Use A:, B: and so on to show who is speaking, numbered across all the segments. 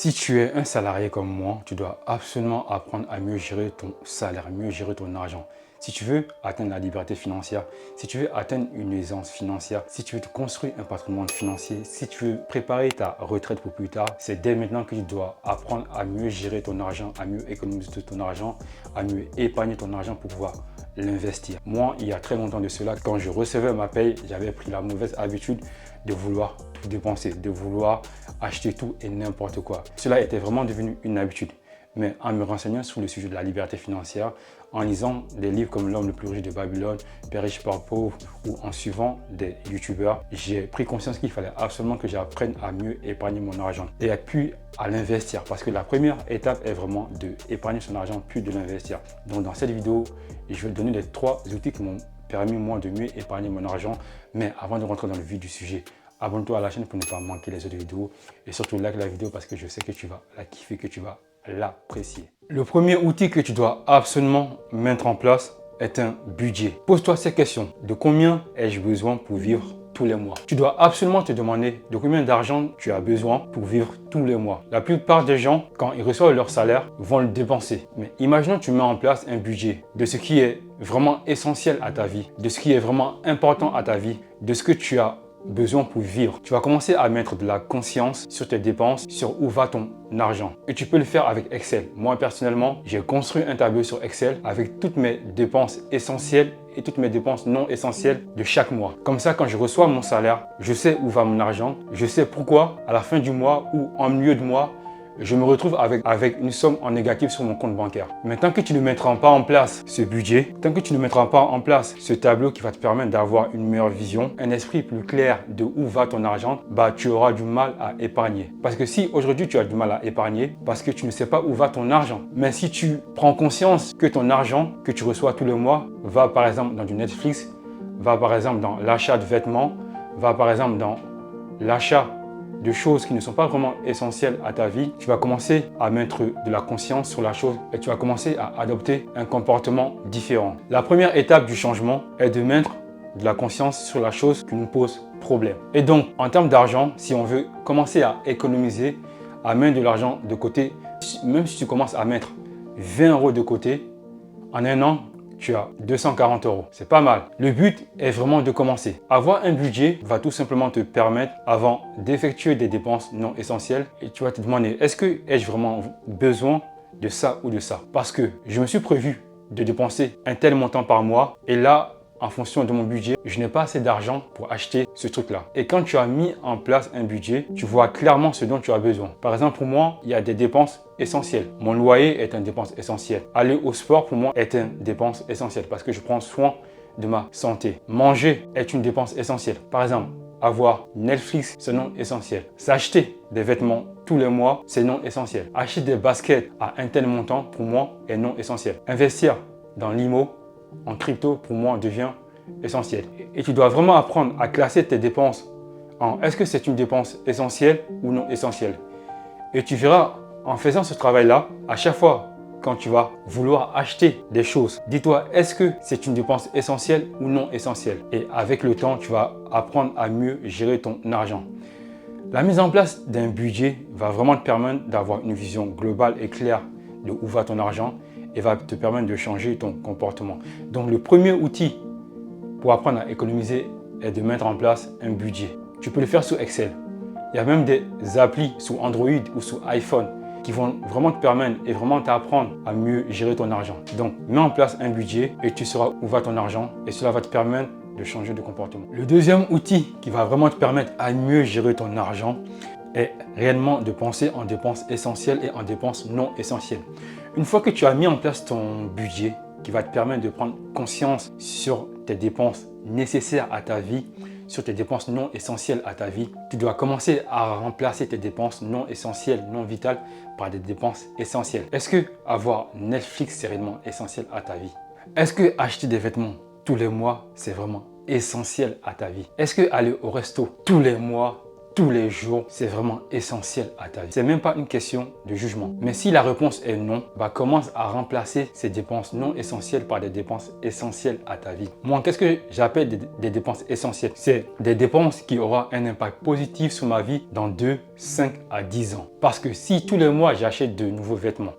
A: Si tu es un salarié comme moi, tu dois absolument apprendre à mieux gérer ton salaire, mieux gérer ton argent. Si tu veux atteindre la liberté financière, si tu veux atteindre une aisance financière, si tu veux te construire un patrimoine financier, si tu veux préparer ta retraite pour plus tard, c'est dès maintenant que tu dois apprendre à mieux gérer ton argent, à mieux économiser ton argent, à mieux épargner ton argent pour pouvoir l'investir. Moi, il y a très longtemps de cela, quand je recevais ma paye, j'avais pris la mauvaise habitude de vouloir tout dépenser, de vouloir acheter tout et n'importe quoi. Cela était vraiment devenu une habitude. Mais en me renseignant sur le sujet de la liberté financière, en lisant des livres comme L'homme le plus riche de Babylone, Père riche, Père pauvre, ou en suivant des youtubeurs, j'ai pris conscience qu'il fallait absolument que j'apprenne à mieux épargner mon argent et puis à l'investir. Parce que la première étape est vraiment d'épargner son argent puis de l'investir. Donc dans cette vidéo, je vais te donner les 3 outils qui m'ont permis moi de mieux épargner mon argent. Mais avant de rentrer dans le vif du sujet, abonne-toi à la chaîne pour ne pas manquer les autres vidéos et surtout like la vidéo parce que je sais que tu vas la kiffer, que tu vas l'apprécier. Le premier outil que tu dois absolument mettre en place est un budget. Pose-toi ces questions. De combien ai-je besoin pour vivre tous les mois? Tu dois absolument te demander de combien d'argent tu as besoin pour vivre tous les mois. La plupart des gens, quand ils reçoivent leur salaire, vont le dépenser. Mais imaginons que tu mets en place un budget de ce qui est vraiment essentiel à ta vie, de ce qui est vraiment important à ta vie, de ce que tu as besoin pour vivre. Tu vas commencer à mettre de la conscience sur tes dépenses, sur où va ton argent. Et tu peux le faire avec Excel. Moi, personnellement, j'ai construit un tableau sur Excel avec toutes mes dépenses essentielles et toutes mes dépenses non essentielles de chaque mois. Comme ça, quand je reçois mon salaire, je sais où va mon argent. Je sais pourquoi, à la fin du mois ou en milieu de mois, je me retrouve avec une somme en négatif sur mon compte bancaire. Mais tant que tu ne mettras pas en place ce budget, tant que tu ne mettras pas en place ce tableau qui va te permettre d'avoir une meilleure vision, un esprit plus clair de où va ton argent, tu auras du mal à épargner. Parce que si aujourd'hui tu as du mal à épargner, parce que tu ne sais pas où va ton argent. Mais si tu prends conscience que ton argent que tu reçois tous les mois va par exemple dans du Netflix, va par exemple dans l'achat de vêtements, va par exemple dans l'achat de choses qui ne sont pas vraiment essentielles à ta vie, tu vas commencer à mettre de la conscience sur la chose et tu vas commencer à adopter un comportement différent. La première étape du changement est de mettre de la conscience sur la chose qui nous pose problème. Et donc, en termes d'argent, si on veut commencer à économiser, à mettre de l'argent de côté, même si tu commences à mettre 20 € de côté, en un an, tu as 240 €. C'est pas mal. Le but est vraiment de commencer. Avoir un budget va tout simplement te permettre, avant d'effectuer des dépenses non essentielles, et tu vas te demander, est-ce que ai-je vraiment besoin de ça ou de ça? Parce que je me suis prévu de dépenser un tel montant par mois, et là, en fonction de mon budget, je n'ai pas assez d'argent pour acheter ce truc-là. Et quand tu as mis en place un budget, tu vois clairement ce dont tu as besoin. Par exemple, pour moi, il y a des dépenses essentielles. Mon loyer est une dépense essentielle. Aller au sport, pour moi, est une dépense essentielle parce que je prends soin de ma santé. Manger est une dépense essentielle. Par exemple, avoir Netflix, c'est non essentiel. S'acheter des vêtements tous les mois, c'est non essentiel. Acheter des baskets à un tel montant, pour moi, est non essentiel. Investir dans l'IMO, en crypto, pour moi, devient essentiel. Et tu dois vraiment apprendre à classer tes dépenses en est-ce que c'est une dépense essentielle ou non essentielle. Et tu verras, en faisant ce travail-là, à chaque fois quand tu vas vouloir acheter des choses, dis-toi, est-ce que c'est une dépense essentielle ou non essentielle? Et avec le temps, tu vas apprendre à mieux gérer ton argent. La mise en place d'un budget va vraiment te permettre d'avoir une vision globale et claire de où va ton argent et va te permettre de changer ton comportement. Donc le premier outil pour apprendre à économiser est de mettre en place un budget. Tu peux le faire sous Excel. Il y a même des applis sous Android ou sous iPhone qui vont vraiment te permettre et vraiment t'apprendre à mieux gérer ton argent. Donc mets en place un budget et tu sauras où va ton argent et cela va te permettre de changer de comportement. Le deuxième outil qui va vraiment te permettre à mieux gérer ton argent est réellement de penser en dépenses essentielles et en dépenses non essentielles. Une fois que tu as mis en place ton budget qui va te permettre de prendre conscience sur tes dépenses nécessaires à ta vie, sur tes dépenses non essentielles à ta vie, tu dois commencer à remplacer tes dépenses non essentielles, non vitales par des dépenses essentielles. Est-ce que avoir Netflix c'est réellement essentiel à ta vie? Est-ce que acheter des vêtements tous les mois c'est vraiment essentiel à ta vie? Est-ce que aller au resto tous les mois tous les jours, c'est vraiment essentiel à ta vie. C'est même pas une question de jugement. Mais si la réponse est non, commence à remplacer ces dépenses non essentielles par des dépenses essentielles à ta vie. Moi, qu'est-ce que j'appelle des dépenses essentielles? C'est des dépenses qui auront un impact positif sur ma vie dans 2, 5 à 10 ans. Parce que si tous les mois j'achète de nouveaux vêtements,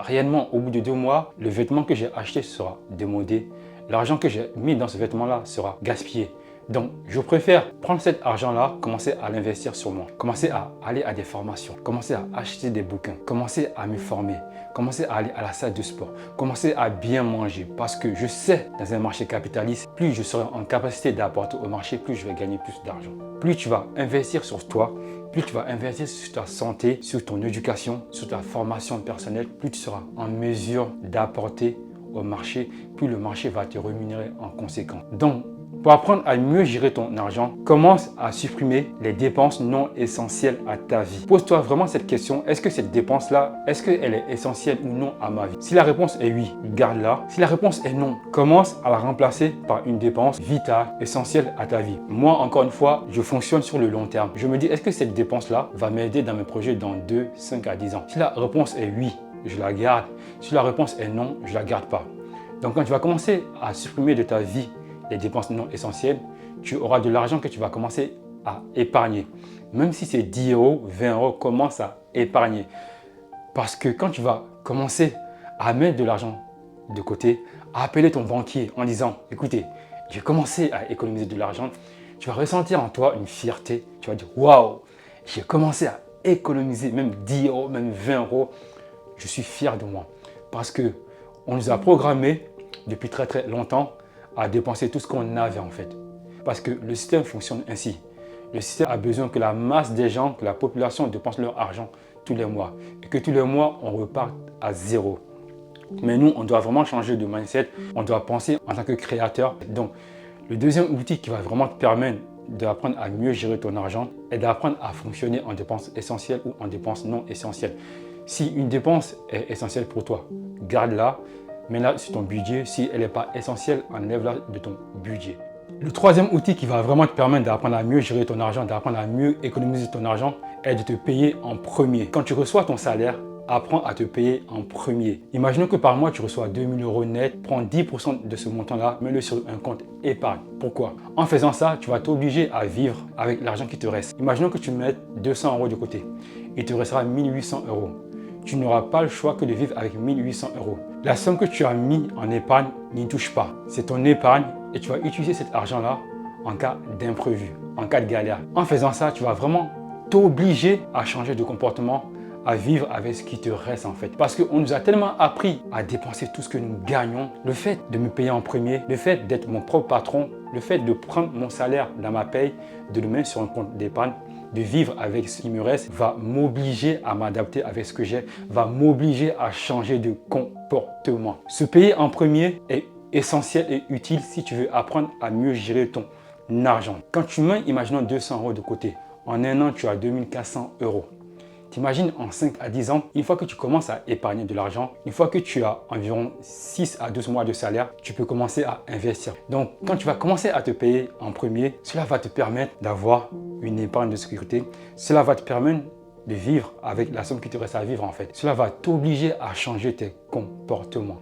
A: réellement au bout de 2 mois, le vêtement que j'ai acheté sera démodé. L'argent que j'ai mis dans ce vêtement-là sera gaspillé. Donc, je préfère prendre cet argent-là, commencer à l'investir sur moi, commencer à aller à des formations, commencer à acheter des bouquins, commencer à me former, commencer à aller à la salle de sport, commencer à bien manger. Parce que je sais, dans un marché capitaliste, plus je serai en capacité d'apporter au marché, plus je vais gagner plus d'argent. Plus tu vas investir sur toi, plus tu vas investir sur ta santé, sur ton éducation, sur ta formation personnelle, plus tu seras en mesure d'apporter au marché, plus le marché va te rémunérer en conséquence. Donc, pour apprendre à mieux gérer ton argent, commence à supprimer les dépenses non essentielles à ta vie. Pose-toi vraiment cette question, est-ce que cette dépense-là, est-ce qu'elle est essentielle ou non à ma vie? Si la réponse est oui, garde-la. Si la réponse est non, commence à la remplacer par une dépense vitale, essentielle à ta vie. Moi, encore une fois, je fonctionne sur le long terme. Je me dis, est-ce que cette dépense-là va m'aider dans mes projets dans 2, 5 à 10 ans? Si la réponse est oui, je la garde. Si la réponse est non, je ne la garde pas. Donc, quand tu vas commencer à supprimer de ta vie les dépenses non essentielles, tu auras de l'argent que tu vas commencer à épargner. Même si c'est 10 euros, 20 euros, commence à épargner. Parce que quand tu vas commencer à mettre de l'argent de côté, à appeler ton banquier en disant, écoutez, j'ai commencé à économiser de l'argent, tu vas ressentir en toi une fierté. Tu vas dire, waouh, j'ai commencé à économiser même 10 euros, même 20 euros. Je suis fier de moi. Parce que on nous a programmés depuis très très longtemps à dépenser tout ce qu'on avait en fait. Parce que le système fonctionne ainsi. Le système a besoin que la masse des gens, que la population dépense leur argent tous les mois. Et que tous les mois, on reparte à zéro. Mais nous, on doit vraiment changer de mindset. On doit penser en tant que créateur. Donc, le deuxième outil qui va vraiment te permettre d'apprendre à mieux gérer ton argent est d'apprendre à fonctionner en dépenses essentielles ou en dépenses non essentielles. Si une dépense est essentielle pour toi, garde-la. Mets-la sur ton budget. Si elle n'est pas essentielle, enlève-la de ton budget. Le troisième outil qui va vraiment te permettre d'apprendre à mieux gérer ton argent, d'apprendre à mieux économiser ton argent, est de te payer en premier. Quand tu reçois ton salaire, apprends à te payer en premier. Imaginons que par mois, tu reçois 2000 euros net. Prends 10% de ce montant-là, mets-le sur un compte épargne. Pourquoi? En faisant ça, tu vas t'obliger à vivre avec l'argent qui te reste. Imaginons que tu mettes 200 euros de côté. Il te restera 1800 euros. Tu n'auras pas le choix que de vivre avec 1800 euros. La somme que tu as mis en épargne n'y touche pas. C'est ton épargne et tu vas utiliser cet argent-là en cas d'imprévu, en cas de galère. En faisant ça, tu vas vraiment t'obliger à changer de comportement, à vivre avec ce qui te reste en fait. Parce qu'on nous a tellement appris à dépenser tout ce que nous gagnons. Le fait de me payer en premier, le fait d'être mon propre patron, le fait de prendre mon salaire dans ma paye, de le mettre sur un compte d'épargne, de vivre avec ce qui me reste, va m'obliger à m'adapter avec ce que j'ai, va m'obliger à changer de comportement. Se payer en premier est essentiel et utile si tu veux apprendre à mieux gérer ton argent. Quand tu mets, imaginons 200 euros de côté, en un an, tu as 2400 euros. T'imagines en 5 à 10 ans, une fois que tu commences à épargner de l'argent, une fois que tu as environ 6 à 12 mois de salaire, tu peux commencer à investir. Donc, quand tu vas commencer à te payer en premier, cela va te permettre d'avoir une épargne de sécurité. Cela va te permettre de vivre avec la somme qui te reste à vivre en fait. Cela va t'obliger à changer tes comportements.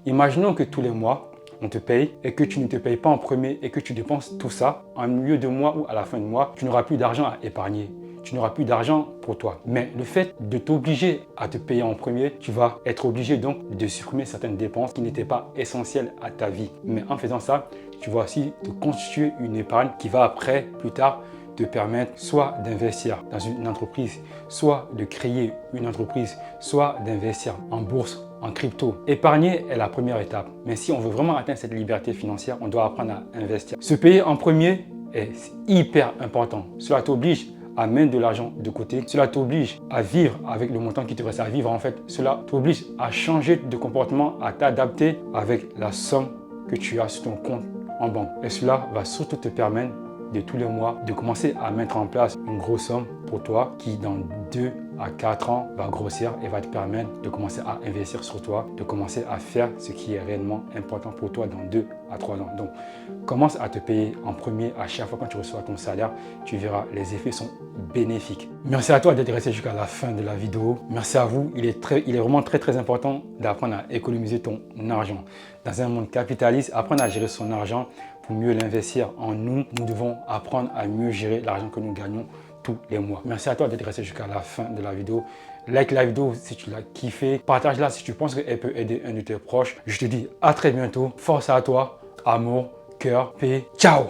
A: Imaginons que tous les mois, on te paye et que tu ne te payes pas en premier et que tu dépenses tout ça en milieu de mois ou à la fin de mois, tu n'auras plus d'argent à épargner. Tu n'auras plus d'argent pour toi. Mais le fait de t'obliger à te payer en premier, tu vas être obligé donc de supprimer certaines dépenses qui n'étaient pas essentielles à ta vie. Mais en faisant ça, tu vas aussi te constituer une épargne qui va après, plus tard, te permettre soit d'investir dans une entreprise, soit de créer une entreprise, soit d'investir en bourse, en crypto. Épargner est la première étape. Mais si on veut vraiment atteindre cette liberté financière, on doit apprendre à investir. Se payer en premier est hyper important. Cela t'oblige à mettre de l'argent de côté. Cela t'oblige à vivre avec le montant qui te reste à vivre en fait. Cela t'oblige à changer de comportement, à t'adapter avec la somme que tu as sur ton compte en banque. Et cela va surtout te permettre de tous les mois de commencer à mettre en place une grosse somme pour toi qui dans 2 à 4 ans va grossir et va te permettre de commencer à investir sur toi, de commencer à faire ce qui est réellement important pour toi dans 2 à 3 ans. Donc, commence à te payer en premier à chaque fois quand tu reçois ton salaire. Tu verras, les effets sont bénéfiques. Merci à toi d'être resté jusqu'à la fin de la vidéo. Merci à vous. Il est vraiment très important d'apprendre à économiser ton argent. Dans un monde capitaliste, apprendre à gérer son argent pour mieux l'investir en nous. Nous devons apprendre à mieux gérer l'argent que nous gagnons tous les mois. Merci à toi d'être resté jusqu'à la fin de la vidéo. Like la vidéo si tu l'as kiffé. Partage-la si tu penses qu'elle peut aider un de tes proches. Je te dis à très bientôt. Force à toi. Amour, cœur, paix. Ciao!